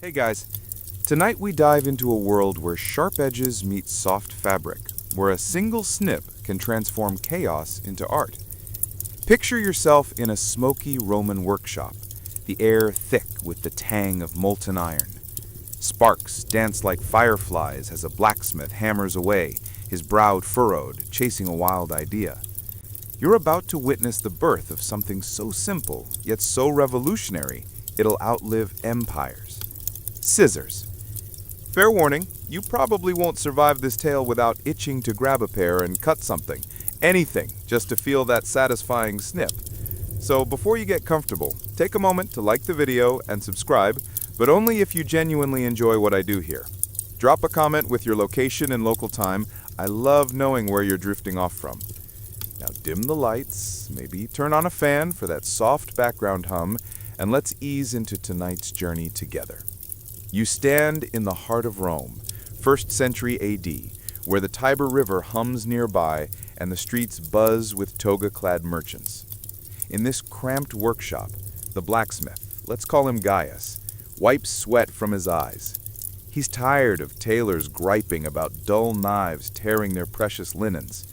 Hey guys, tonight we dive into a world where sharp edges meet soft fabric, where a single snip can transform chaos into art. Picture yourself in a smoky Roman workshop, the air thick with the tang of molten iron. Sparks dance like fireflies as a blacksmith hammers away, his brow furrowed, chasing a wild idea. You're about to witness the birth of something so simple, yet so revolutionary, it'll outlive empires. Scissors. Fair warning, you probably won't survive this tale without itching to grab a pair and cut something. Anything, just to feel that satisfying snip. So before you get comfortable, take a moment to like the video and subscribe, but only if you genuinely enjoy what I do here. Drop a comment with your location and local time. I love knowing where you're drifting off from. Now dim the lights, maybe turn on a fan for that soft background hum, and let's ease into tonight's journey together. You stand in the heart of Rome, 1st century AD, where the Tiber River hums nearby and the streets buzz with toga-clad merchants. In this cramped workshop, the blacksmith, let's call him Gaius, wipes sweat from his eyes. He's tired of tailors griping about dull knives tearing their precious linens.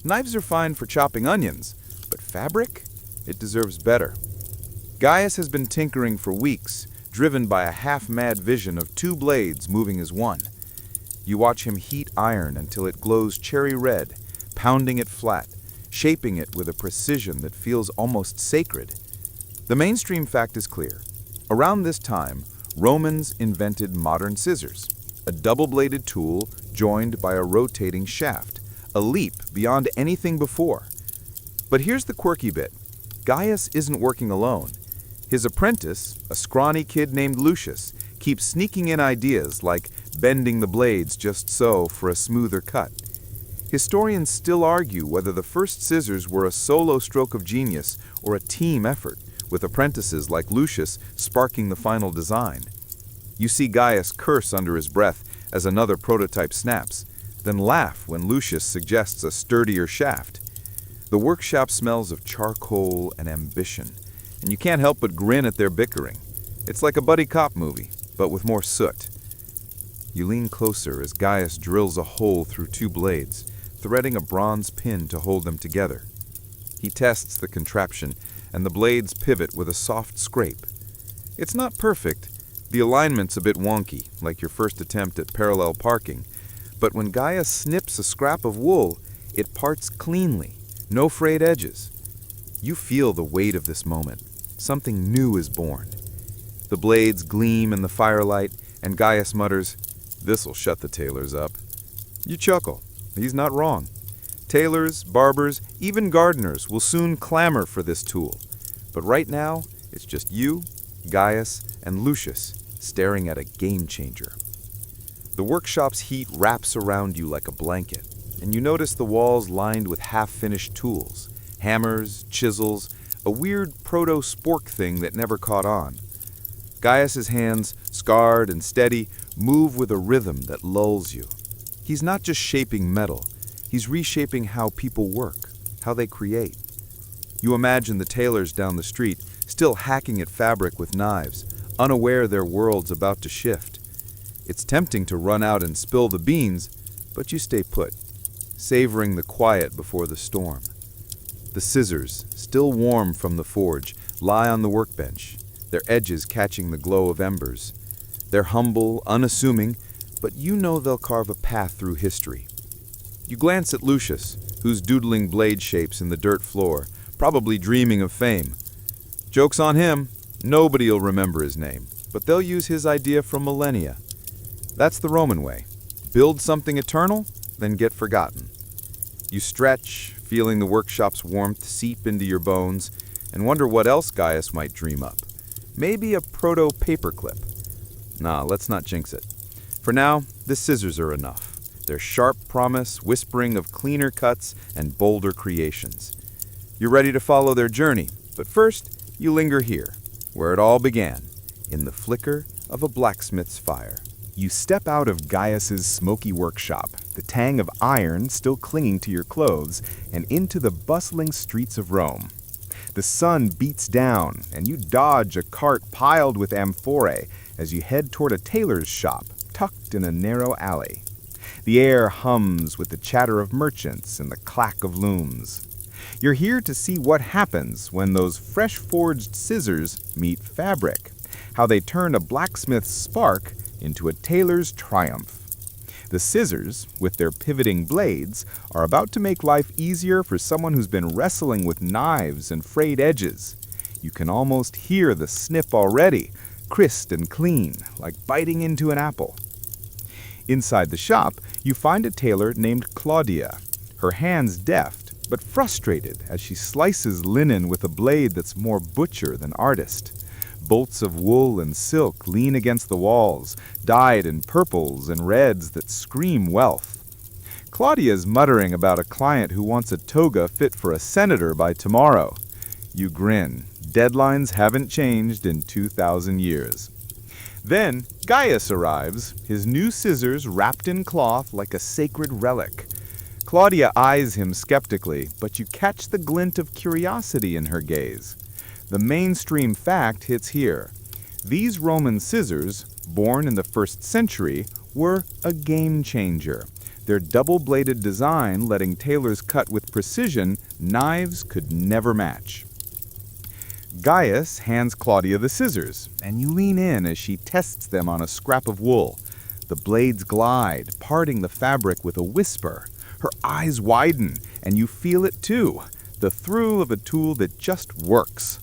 Knives are fine for chopping onions, but fabric? It deserves better. Gaius has been tinkering for weeks, driven by a half-mad vision of two blades moving as one. You watch him heat iron until it glows cherry red, pounding it flat, shaping it with a precision that feels almost sacred. The mainstream fact is clear. Around this time, Romans invented modern scissors, a double-bladed tool joined by a rotating shaft, a leap beyond anything before. But here's the quirky bit. Gaius isn't working alone. His apprentice, a scrawny kid named Lucius, keeps sneaking in ideas like bending the blades just so for a smoother cut. Historians still argue whether the first scissors were a solo stroke of genius or a team effort, with apprentices like Lucius sparking the final design. You see Gaius curse under his breath as another prototype snaps, then laugh when Lucius suggests a sturdier shaft. The workshop smells of charcoal and ambition, and you can't help but grin at their bickering. It's like a buddy cop movie, but with more soot. You lean closer as Gaius drills a hole through two blades, threading a bronze pin to hold them together. He tests the contraption, and the blades pivot with a soft scrape. It's not perfect. The alignment's a bit wonky, like your first attempt at parallel parking, but when Gaius snips a scrap of wool, it parts cleanly, no frayed edges. You feel the weight of this moment. Something new is born. The blades gleam in the firelight, and Gaius mutters, "This'll shut the tailors up." You chuckle. He's not wrong. Tailors, barbers, even gardeners will soon clamor for this tool. But right now, it's just you, Gaius, and Lucius staring at a game changer. The workshop's heat wraps around you like a blanket, and you notice the walls lined with half-finished tools, hammers, chisels, a weird proto-spork thing that never caught on. Gaius's hands, scarred and steady, move with a rhythm that lulls you. He's not just shaping metal, he's reshaping how people work, how they create. You imagine the tailors down the street, still hacking at fabric with knives, unaware their world's about to shift. It's tempting to run out and spill the beans, but you stay put, savoring the quiet before the storm. The scissors, still warm from the forge, lie on the workbench, their edges catching the glow of embers. They're humble, unassuming, but you know they'll carve a path through history. You glance at Lucius, who's doodling blade shapes in the dirt floor, probably dreaming of fame. Joke's on him, nobody'll remember his name, but they'll use his idea from millennia. That's the Roman way. Build something eternal, then get forgotten. You stretch, feeling the workshop's warmth seep into your bones, and wonder what else Gaius might dream up. Maybe a proto-paperclip. Nah, let's not jinx it. For now, the scissors are enough. Their sharp promise whispering of cleaner cuts and bolder creations. You're ready to follow their journey, but first, you linger here, where it all began, in the flicker of a blacksmith's fire. You step out of Gaius's smoky workshop, the tang of iron still clinging to your clothes, and into the bustling streets of Rome. The sun beats down, and you dodge a cart piled with amphorae as you head toward a tailor's shop tucked in a narrow alley. The air hums with the chatter of merchants and the clack of looms. You're here to see what happens when those fresh-forged scissors meet fabric, how they turn a blacksmith's spark into a tailor's triumph. The scissors, with their pivoting blades, are about to make life easier for someone who's been wrestling with knives and frayed edges. You can almost hear the snip already, crisp and clean, like biting into an apple. Inside the shop, you find a tailor named Claudia, her hands deft, but frustrated as she slices linen with a blade that's more butcher than artist. Bolts of wool and silk lean against the walls, dyed in purples and reds that scream wealth. Claudia's muttering about a client who wants a toga fit for a senator by tomorrow. You grin. Deadlines haven't changed in 2,000 years. Then Gaius arrives, his new scissors wrapped in cloth like a sacred relic. Claudia eyes him skeptically, but you catch the glint of curiosity in her gaze. The mainstream fact hits here. These Roman scissors, born in the 1st century, were a game changer. Their double-bladed design letting tailors cut with precision knives could never match. Gaius hands Claudia the scissors, and you lean in as she tests them on a scrap of wool. The blades glide, parting the fabric with a whisper. Her eyes widen, and you feel it too, the thrill of a tool that just works.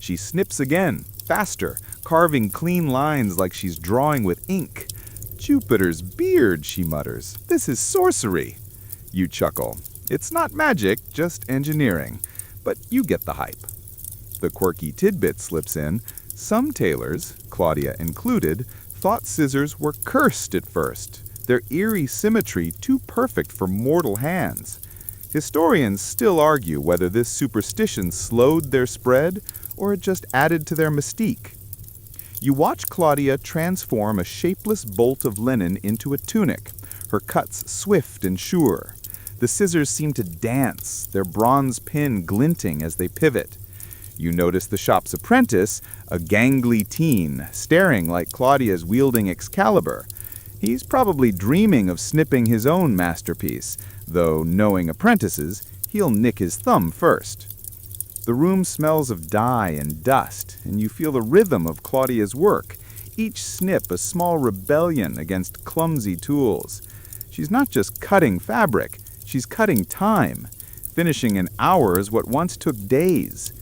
She snips again, faster, carving clean lines like she's drawing with ink. "Jupiter's beard," she mutters. "This is sorcery." You chuckle. It's not magic, just engineering. But you get the hype. The quirky tidbit slips in. Some tailors, Claudia included, thought scissors were cursed at first, their eerie symmetry too perfect for mortal hands. Historians still argue whether this superstition slowed their spread or it just added to their mystique. You watch Claudia transform a shapeless bolt of linen into a tunic, her cuts swift and sure. The scissors seem to dance, their bronze pin glinting as they pivot. You notice the shop's apprentice, a gangly teen, staring like Claudia's wielding Excalibur. He's probably dreaming of snipping his own masterpiece, though, knowing apprentices, he'll nick his thumb first. The room smells of dye and dust, and you feel the rhythm of Claudia's work, each snip a small rebellion against clumsy tools. She's not just cutting fabric, she's cutting time, finishing in hours what once took days.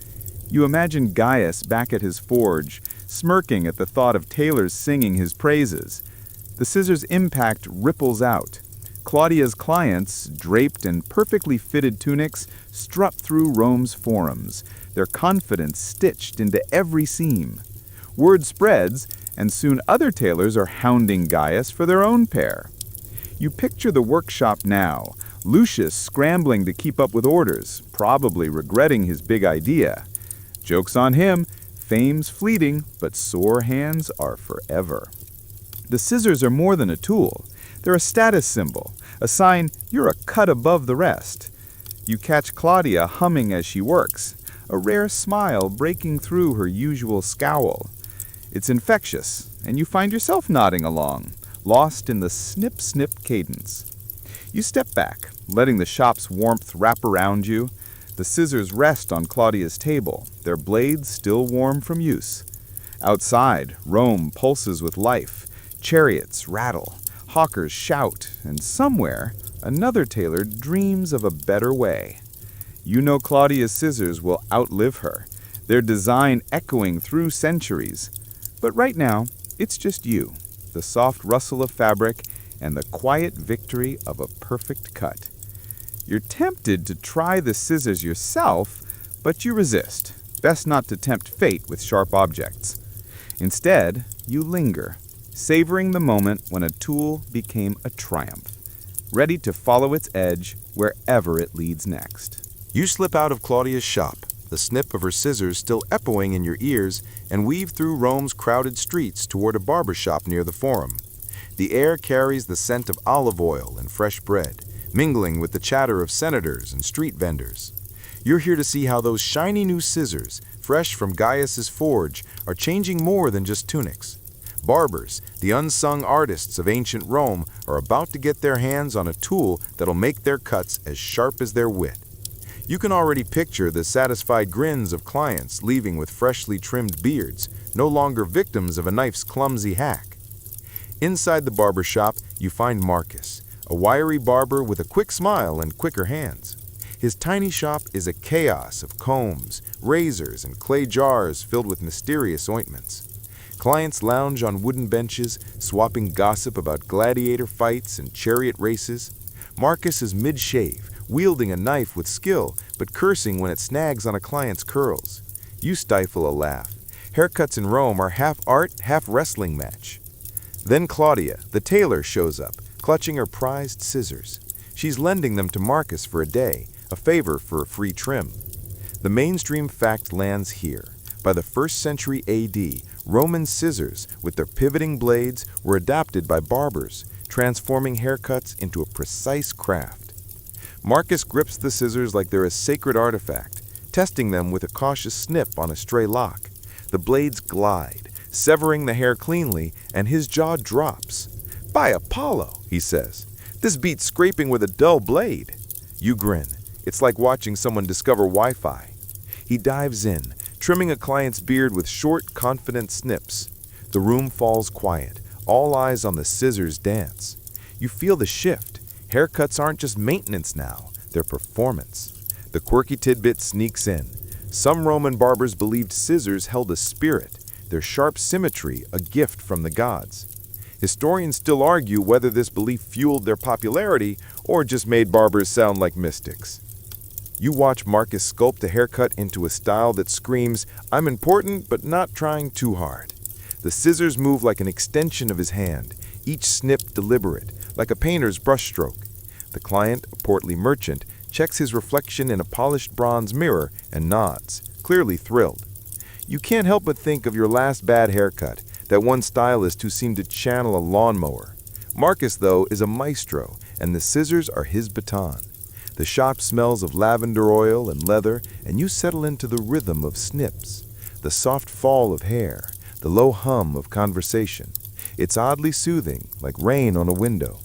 You imagine Gaius back at his forge, smirking at the thought of tailors singing his praises. The scissors' impact ripples out. Claudia's clients, draped in perfectly fitted tunics, strut through Rome's forums, their confidence stitched into every seam. Word spreads, and soon other tailors are hounding Gaius for their own pair. You picture the workshop now, Lucius scrambling to keep up with orders, probably regretting his big idea. Joke's on him, fame's fleeting, but sore hands are forever. The scissors are more than a tool. They're a status symbol, a sign you're a cut above the rest. You catch Claudia humming as she works, a rare smile breaking through her usual scowl. It's infectious, and you find yourself nodding along, lost in the snip-snip cadence. You step back, letting the shop's warmth wrap around you. The scissors rest on Claudia's table, their blades still warm from use. Outside, Rome pulses with life. Chariots rattle, hawkers shout, and somewhere, another tailor dreams of a better way. You know Claudia's scissors will outlive her, their design echoing through centuries. But right now, it's just you, the soft rustle of fabric, and the quiet victory of a perfect cut. You're tempted to try the scissors yourself, but you resist. Best not to tempt fate with sharp objects. Instead, you linger, savoring the moment when a tool became a triumph, ready to follow its edge wherever it leads next. You slip out of Claudia's shop, the snip of her scissors still echoing in your ears, and weave through Rome's crowded streets toward a barber shop near the Forum. The air carries the scent of olive oil and fresh bread, mingling with the chatter of senators and street vendors. You're here to see how those shiny new scissors, fresh from Gaius's forge, are changing more than just tunics. Barbers, the unsung artists of ancient Rome, are about to get their hands on a tool that'll make their cuts as sharp as their wit. You can already picture the satisfied grins of clients leaving with freshly trimmed beards, no longer victims of a knife's clumsy hack. Inside the barber shop, you find Marcus, a wiry barber with a quick smile and quicker hands. His tiny shop is a chaos of combs, razors, and clay jars filled with mysterious ointments. Clients lounge on wooden benches, swapping gossip about gladiator fights and chariot races. Marcus is mid-shave, wielding a knife with skill, but cursing when it snags on a client's curls. You stifle a laugh. Haircuts in Rome are half art, half wrestling match. Then Claudia, the tailor, shows up, clutching her prized scissors. She's lending them to Marcus for a day, a favor for a free trim. The mainstream fact lands here. By the 1st century AD, Roman scissors, with their pivoting blades, were adopted by barbers, transforming haircuts into a precise craft. Marcus grips the scissors like they're a sacred artifact, testing them with a cautious snip on a stray lock. The blades glide, severing the hair cleanly, and his jaw drops. "By Apollo," he says, "this beats scraping with a dull blade." You grin. It's like watching someone discover Wi-Fi. He dives in, trimming a client's beard with short, confident snips. The room falls quiet, all eyes on the scissors dance. You feel the shift. Haircuts aren't just maintenance now, they're performance. The quirky tidbit sneaks in. Some Roman barbers believed scissors held a spirit, their sharp symmetry a gift from the gods. Historians still argue whether this belief fueled their popularity or just made barbers sound like mystics. You watch Marcus sculpt a haircut into a style that screams, "I'm important, but not trying too hard." The scissors move like an extension of his hand, each snip deliberate, like a painter's brushstroke. The client, a portly merchant, checks his reflection in a polished bronze mirror and nods, clearly thrilled. You can't help but think of your last bad haircut, that one stylist who seemed to channel a lawnmower. Marcus, though, is a maestro, and the scissors are his baton. The shop smells of lavender oil and leather, and you settle into the rhythm of snips, the soft fall of hair, the low hum of conversation. It's oddly soothing, like rain on a window.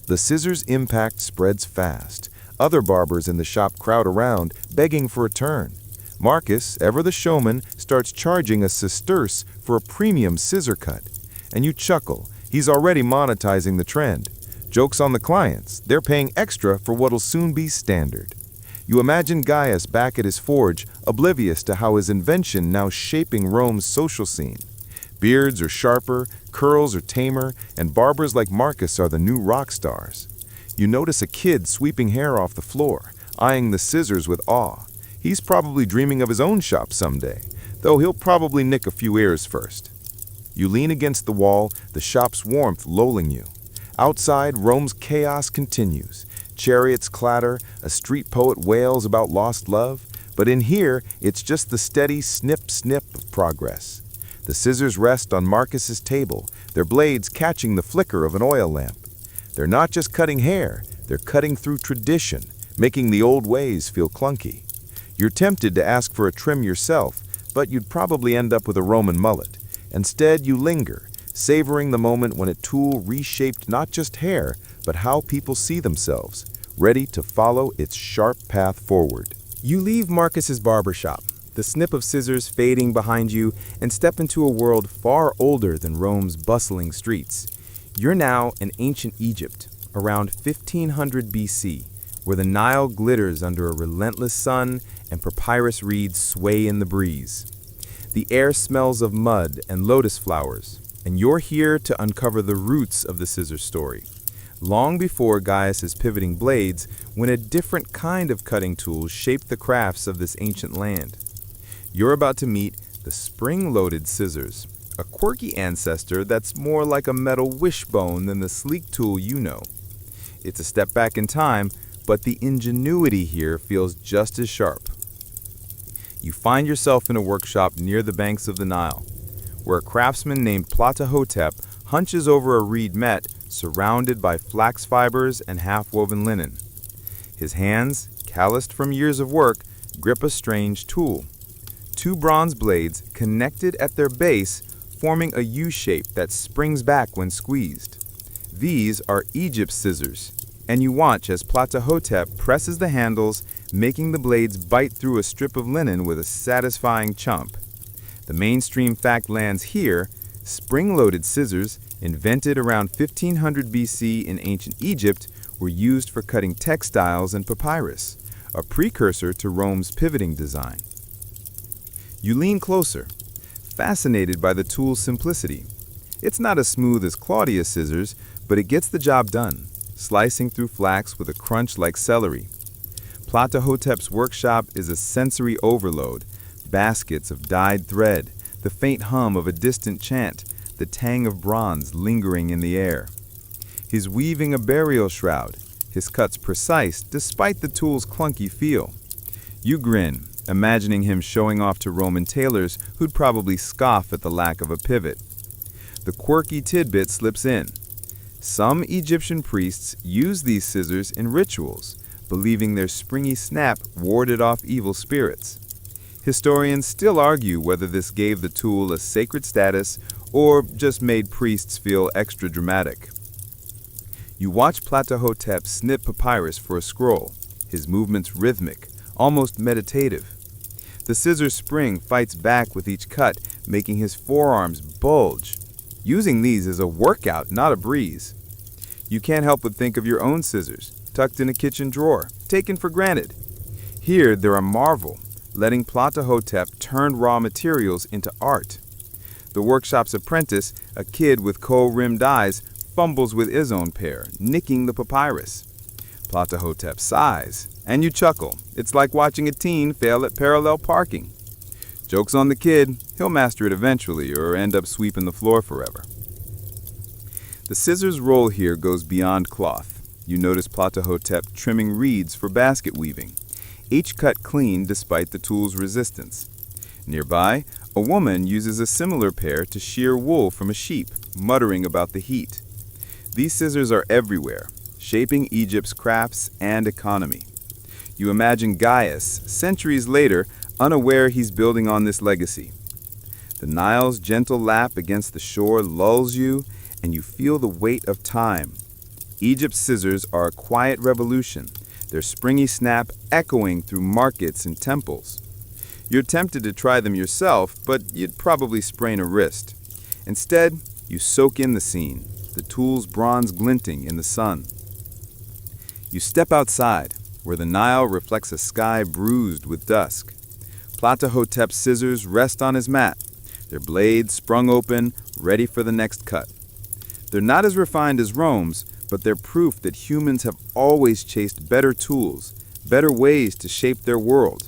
The scissors' impact spreads fast. Other barbers in the shop crowd around, begging for a turn. Marcus, ever the showman, starts charging a sesterce for a premium scissor cut. And you chuckle. He's already monetizing the trend. Joke's on the clients. They're paying extra for what'll soon be standard. You imagine Gaius back at his forge, oblivious to how his invention now shaping Rome's social scene. Beards are sharper, curls are tamer, and barbers like Marcus are the new rock stars. You notice a kid sweeping hair off the floor, eyeing the scissors with awe. He's probably dreaming of his own shop someday, though he'll probably nick a few ears first. You lean against the wall, the shop's warmth lulling you. Outside, Rome's chaos continues. Chariots clatter, a street poet wails about lost love, but in here, it's just the steady snip-snip of progress. The scissors rest on Marcus's table, their blades catching the flicker of an oil lamp. They're not just cutting hair, they're cutting through tradition, making the old ways feel clunky. You're tempted to ask for a trim yourself, but you'd probably end up with a Roman mullet. Instead, you linger, savoring the moment when a tool reshaped not just hair, but how people see themselves, ready to follow its sharp path forward. You leave Marcus's barbershop, the snip of scissors fading behind you, and step into a world far older than Rome's bustling streets. You're now in ancient Egypt, around 1500 BC, where the Nile glitters under a relentless sun and papyrus reeds sway in the breeze. The air smells of mud and lotus flowers, and you're here to uncover the roots of the scissor story. Long before Gaius's pivoting blades, when a different kind of cutting tools shaped the crafts of this ancient land. You're about to meet the spring-loaded scissors, a quirky ancestor that's more like a metal wishbone than the sleek tool you know. It's a step back in time, but the ingenuity here feels just as sharp. You find yourself in a workshop near the banks of the Nile, where a craftsman named Platahotep hunches over a reed met surrounded by flax fibers and half-woven linen. His hands, calloused from years of work, grip a strange tool. Two bronze blades, connected at their base, forming a U shape that springs back when squeezed. These are Egypt's scissors, and you watch as Ptahhotep presses the handles, making the blades bite through a strip of linen with a satisfying chomp. The mainstream fact lands here: spring-loaded scissors, invented around 1500 BC in ancient Egypt, were used for cutting textiles and papyrus, a precursor to Rome's pivoting design. You lean closer, fascinated by the tool's simplicity. It's not as smooth as Claudia's scissors, but it gets the job done, slicing through flax with a crunch like celery. Ptahhotep's workshop is a sensory overload: baskets of dyed thread, the faint hum of a distant chant, the tang of bronze lingering in the air. He's weaving a burial shroud, his cuts precise despite the tool's clunky feel. You grin, imagining him showing off to Roman tailors who'd probably scoff at the lack of a pivot. The quirky tidbit slips in. Some Egyptian priests use these scissors in rituals, believing their springy snap warded off evil spirits. Historians still argue whether this gave the tool a sacred status or just made priests feel extra dramatic. You watch Ptahhotep snip papyrus for a scroll, his movements rhythmic, almost meditative. The scissors spring fights back with each cut, making his forearms bulge. Using these is a workout, not a breeze. You can't help but think of your own scissors, tucked in a kitchen drawer, taken for granted. Here, they're a marvel, letting Ptahhotep turn raw materials into art. The workshop's apprentice, a kid with kohl-rimmed eyes, fumbles with his own pair, nicking the papyrus. Ptahhotep sighs, and you chuckle. It's like watching a teen fail at parallel parking. Joke's on the kid, he'll master it eventually or end up sweeping the floor forever. The scissors roll here goes beyond cloth. You notice Ptahhotep trimming reeds for basket weaving, each cut clean despite the tool's resistance. Nearby, a woman uses a similar pair to shear wool from a sheep, muttering about the heat. These scissors are everywhere, shaping Egypt's crafts and economy. You imagine Gaius, centuries later, unaware he's building on this legacy. The Nile's gentle lap against the shore lulls you, and you feel the weight of time. Egypt's scissors are a quiet revolution, their springy snap echoing through markets and temples. You're tempted to try them yourself, but you'd probably sprain a wrist. Instead, you soak in the scene, the tool's bronze glinting in the sun. You step outside, where the Nile reflects a sky bruised with dusk. Ptahhotep's scissors rest on his mat, their blades sprung open, ready for the next cut. They're not as refined as Rome's, but they're proof that humans have always chased better tools, better ways to shape their world.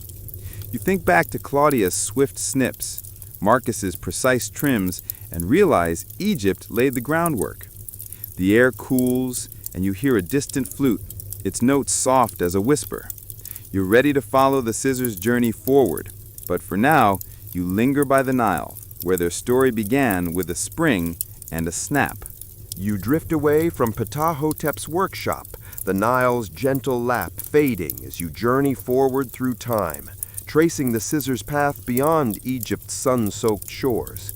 You think back to Claudia's swift snips, Marcus's precise trims, and realize Egypt laid the groundwork. The air cools, and you hear a distant flute, its notes soft as a whisper. You're ready to follow the scissors' journey forward, but for now, you linger by the Nile, where their story began with a spring and a snap. You drift away from Ptahhotep's workshop, the Nile's gentle lap fading as you journey forward through time, tracing the scissors' path beyond Egypt's sun-soaked shores.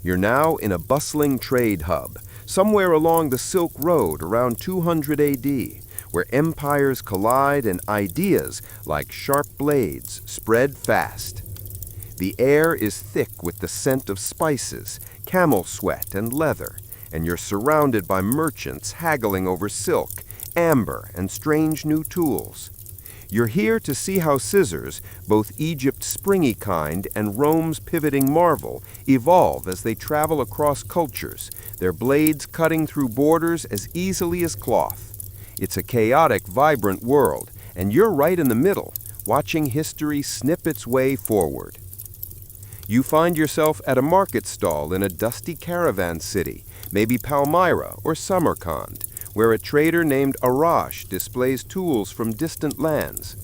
You're now in a bustling trade hub, somewhere along the Silk Road around 200 AD, where empires collide and ideas, like sharp blades, spread fast. The air is thick with the scent of spices, camel sweat, and leather, and you're surrounded by merchants haggling over silk, amber, and strange new tools. You're here to see how scissors, both Egypt's springy kind and Rome's pivoting marvel, evolve as they travel across cultures, their blades cutting through borders as easily as cloth. It's a chaotic, vibrant world, and you're right in the middle, watching history snip its way forward. You find yourself at a market stall in a dusty caravan city, maybe Palmyra or Samarkand, where a trader named Arash displays tools from distant lands.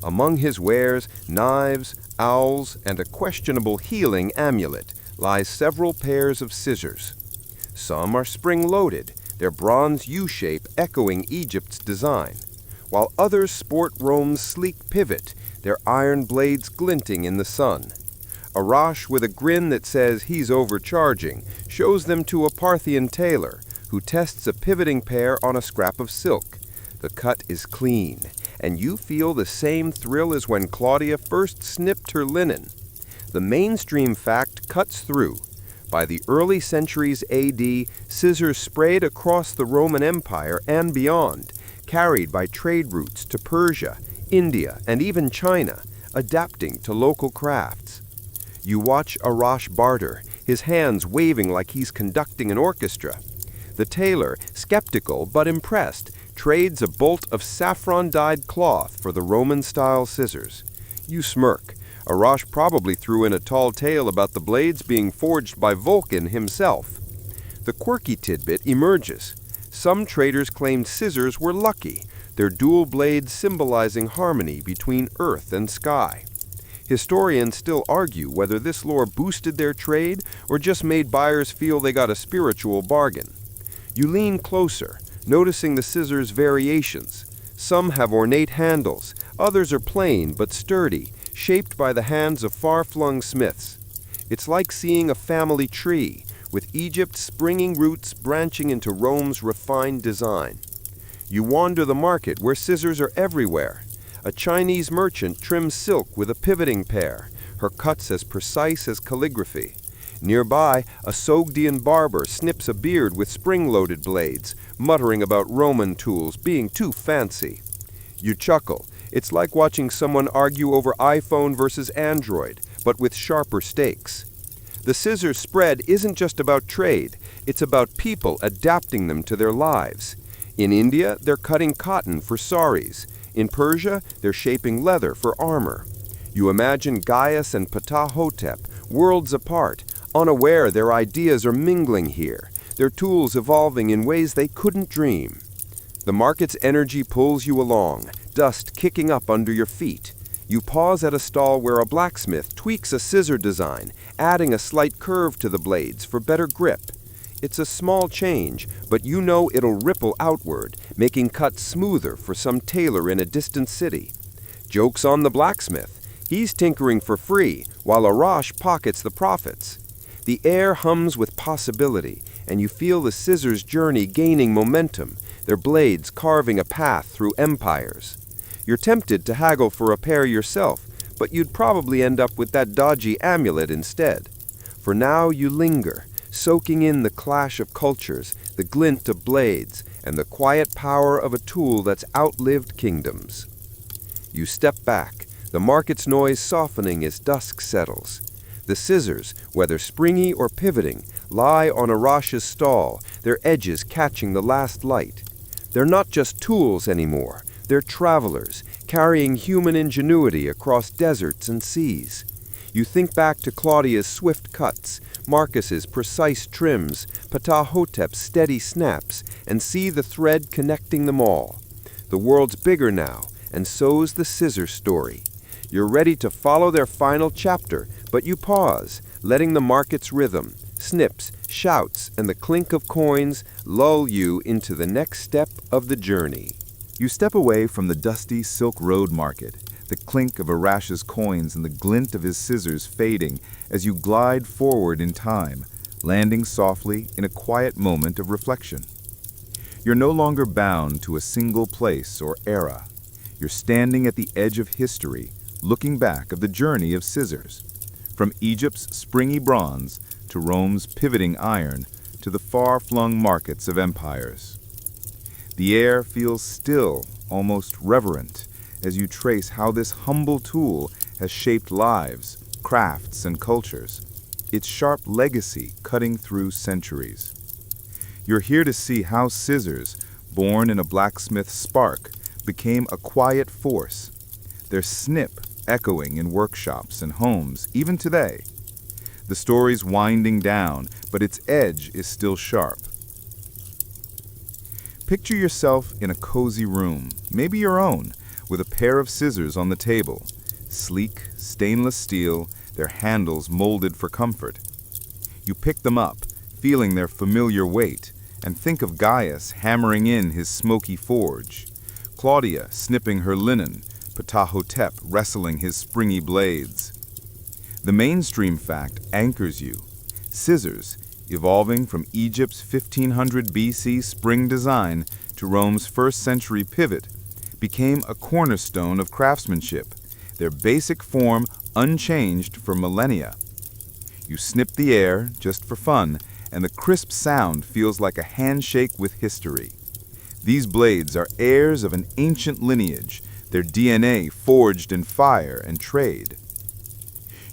Among his wares, knives, owls, and a questionable healing amulet, lies several pairs of scissors. Some are spring-loaded, their bronze U-shape echoing Egypt's design, while others sport Rome's sleek pivot, their iron blades glinting in the sun. Arash, with a grin that says he's overcharging, shows them to a Parthian tailor, who tests a pivoting pair on a scrap of silk. The cut is clean, and you feel the same thrill as when Claudia first snipped her linen. The mainstream fact cuts through. By the early centuries AD, scissors sprayed across the Roman Empire and beyond, carried by trade routes to Persia, India, and even China, adapting to local crafts. You watch Arash barter, his hands waving like he's conducting an orchestra. The tailor, skeptical but impressed, trades a bolt of saffron-dyed cloth for the Roman-style scissors. You smirk. Arash probably threw in a tall tale about the blades being forged by Vulcan himself. The quirky tidbit emerges. Some traders claimed scissors were lucky, their dual blades symbolizing harmony between earth and sky. Historians still argue whether this lore boosted their trade or just made buyers feel they got a spiritual bargain. You lean closer, noticing the scissors' variations. Some have ornate handles, others are plain but sturdy, shaped by the hands of far-flung smiths. It's like seeing a family tree, with Egypt's springing roots branching into Rome's refined design. You wander the market where scissors are everywhere. A Chinese merchant trims silk with a pivoting pair, her cuts as precise as calligraphy. Nearby, a Sogdian barber snips a beard with spring-loaded blades, muttering about Roman tools being too fancy. You chuckle. It's like watching someone argue over iPhone versus Android, but with sharper stakes. The scissors spread isn't just about trade, it's about people adapting them to their lives. In India, they're cutting cotton for saris. In Persia, they're shaping leather for armor. You imagine Gaius and Ptah-hotep, worlds apart, unaware their ideas are mingling here, their tools evolving in ways they couldn't dream. The market's energy pulls you along, dust kicking up under your feet. You pause at a stall where a blacksmith tweaks a scissor design, adding a slight curve to the blades for better grip. It's a small change, but you know it'll ripple outward, making cuts smoother for some tailor in a distant city. Joke's on the blacksmith. He's tinkering for free, while Arash pockets the profits. The air hums with possibility, and you feel the scissors' journey gaining momentum, their blades carving a path through empires. You're tempted to haggle for a pair yourself, but you'd probably end up with that dodgy amulet instead. For now you linger, soaking in the clash of cultures, the glint of blades, and the quiet power of a tool that's outlived kingdoms. You step back, the market's noise softening as dusk settles. The scissors, whether springy or pivoting, lie on Arash's stall, their edges catching the last light. They're not just tools anymore. They're travelers, carrying human ingenuity across deserts and seas. You think back to Claudia's swift cuts, Marcus's precise trims, Ptah-hotep's steady snaps, and see the thread connecting them all. The world's bigger now, and so's the scissor story. You're ready to follow their final chapter, but you pause, letting the market's rhythm, snips, shouts, and the clink of coins lull you into the next step of the journey. You step away from the dusty Silk Road market, the clink of Arash's coins and the glint of his scissors fading as you glide forward in time, landing softly in a quiet moment of reflection. You're no longer bound to a single place or era. You're standing at the edge of history, looking back of the journey of scissors, from Egypt's springy bronze to Rome's pivoting iron to the far-flung markets of empires. The air feels still, almost reverent, as you trace how this humble tool has shaped lives, crafts, and cultures, its sharp legacy cutting through centuries. You're here to see how scissors, born in a blacksmith's spark, became a quiet force, their snip echoing in workshops and homes, even today. The story's winding down, but its edge is still sharp. Picture yourself in a cozy room, maybe your own, with a pair of scissors on the table, sleek, stainless steel, their handles molded for comfort. You pick them up, feeling their familiar weight, and think of Gaius hammering in his smoky forge, Claudia snipping her linen, Ptah-hotep wrestling his springy blades. The mainstream fact anchors you. Scissors, evolving from Egypt's 1500 BC spring design to Rome's 1st century pivot, became a cornerstone of craftsmanship, their basic form unchanged for millennia. You snip the air just for fun, and the crisp sound feels like a handshake with history. These blades are heirs of an ancient lineage, their DNA forged in fire and trade.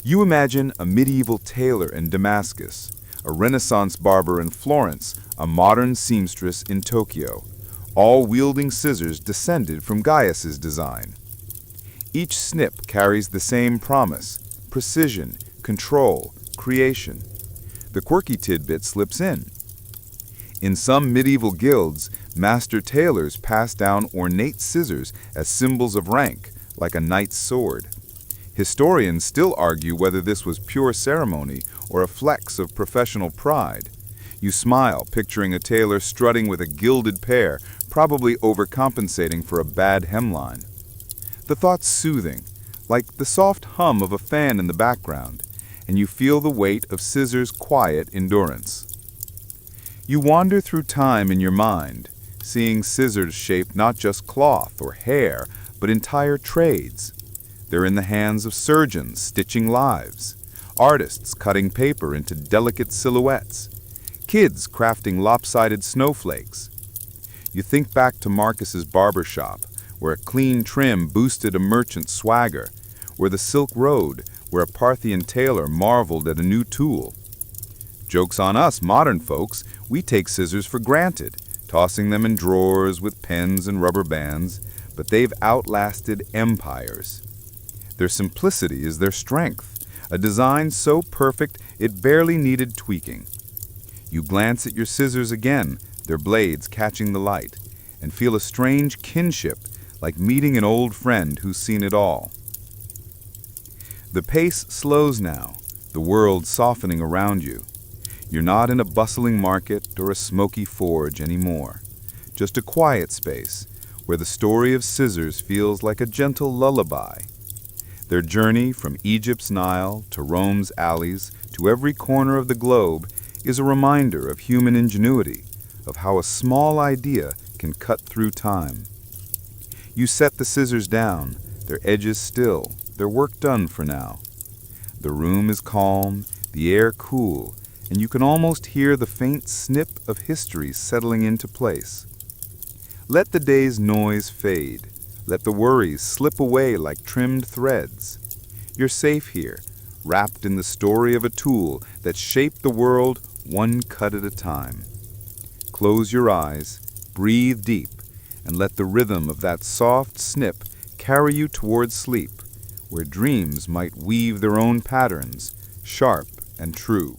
You imagine a medieval tailor in Damascus, a Renaissance barber in Florence, a modern seamstress in Tokyo, all wielding scissors descended from Gaius's design. Each snip carries the same promise: precision, control, creation. The quirky tidbit slips in. In some medieval guilds, master tailors pass down ornate scissors as symbols of rank, like a knight's sword. Historians still argue whether this was pure ceremony or a flex of professional pride. You smile, picturing a tailor strutting with a gilded pair, probably overcompensating for a bad hemline. The thought's soothing, like the soft hum of a fan in the background, and you feel the weight of scissors' quiet endurance. You wander through time in your mind, seeing scissors shape not just cloth or hair, but entire trades. They're in the hands of surgeons stitching lives, artists cutting paper into delicate silhouettes, kids crafting lopsided snowflakes. You think back to Marcus's barber shop, where a clean trim boosted a merchant's swagger, where the Silk Road, where a Parthian tailor marveled at a new tool. Joke's on us, modern folks, we take scissors for granted, tossing them in drawers with pens and rubber bands, but they've outlasted empires. Their simplicity is their strength, a design so perfect it barely needed tweaking. You glance at your scissors again, their blades catching the light, and feel a strange kinship, like meeting an old friend who's seen it all. The pace slows now, the world softening around you. You're not in a bustling market or a smoky forge anymore, just a quiet space where the story of scissors feels like a gentle lullaby. Their journey from Egypt's Nile to Rome's alleys to every corner of the globe is a reminder of human ingenuity, of how a small idea can cut through time. You set the scissors down, their edges still, their work done for now. The room is calm, the air cool, and you can almost hear the faint snip of history settling into place. Let the day's noise fade. Let the worries slip away like trimmed threads. You're safe here, wrapped in the story of a tool that shaped the world one cut at a time. Close your eyes, breathe deep, and let the rhythm of that soft snip carry you towards sleep, where dreams might weave their own patterns, sharp and true.